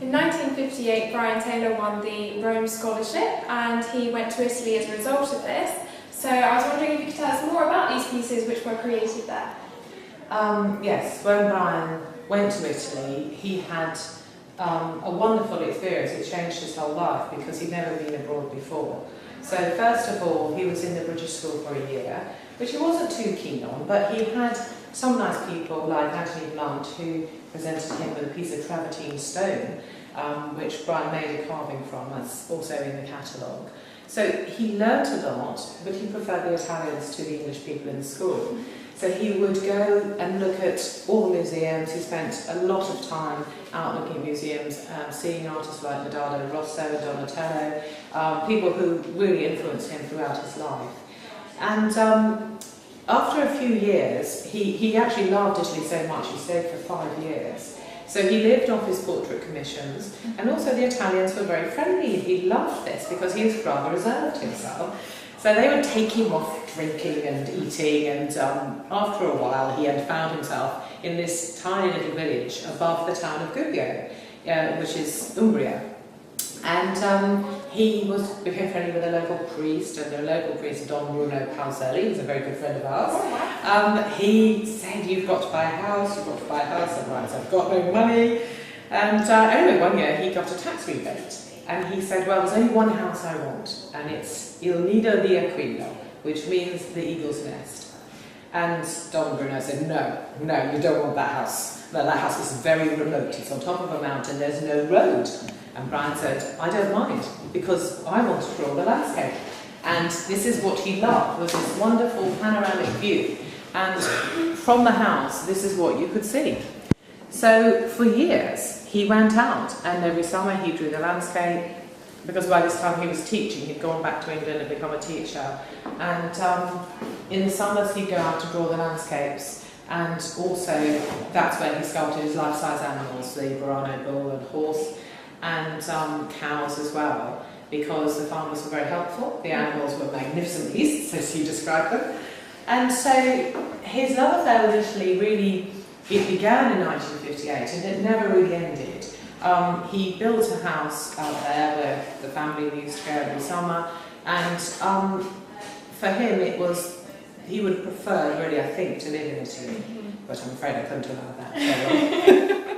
In 1958, Brian Taylor won the Rome Scholarship and he went to Italy as a result of this. So I was wondering if you could tell us more about these pieces which were created there. Yes, when Brian went to Italy, he had a wonderful experience. It changed his whole life because he'd never been abroad before. So first of all, he was in the British school for a year, which he wasn't too keen on, but he had some nice people like Anthony Blunt who presented him with a piece of travertine stone, which Brian made a carving from, that's also in the catalogue. So he learnt a lot, but he preferred the Italians to the English people in the school. So he would go and look at all the museums. He spent a lot of time out looking at museums, seeing artists like Leonardo Rosso, Donatello, people who really influenced him throughout his life. And after a few years, he actually loved Italy so much, he stayed for 5 years. So he lived off his portrait commissions, and also the Italians were very friendly. He loved this because he was rather reserved himself. So they would take him off drinking and eating, and after a while he had found himself in this tiny little village above the town of Gubbio, which is Umbria. And he became friendly with a local priest, and the local priest, Don Bruno Pauselli, was a very good friend of ours. Oh, wow. He said, "You've got to buy a house, you've got to buy a house." And Brian said, "I've got no money." And anyway, one year he got a tax rebate. And he said, "Well, there's only one house I want, and it's Il Nido di Aquino, which means the eagle's nest." And Don Bruno said, no, you don't want that house. Well, that house is very remote, it's on top of a mountain, there's no road. And Brian said, "I don't mind, because I want to draw the landscape." And this is what he loved, was this wonderful panoramic view. And from the house, this is what you could see. So for years, he went out, and every summer he drew the landscape, because by this time he was teaching. He'd gone back to England and become a teacher. And in the summers he'd go out to draw the landscapes, and also that's where he sculpted his life-size animals, the Burano bull and horse, and cows as well, because the farmers were very helpful. The animals were magnificent beasts, as he described them. And so his love affair with Italy really, it began in 1958 and it never really ended. He built a house out there where the family used to go every summer, and for him it was, he would prefer really, I think, to live in Italy, but I'm afraid I couldn't allow that.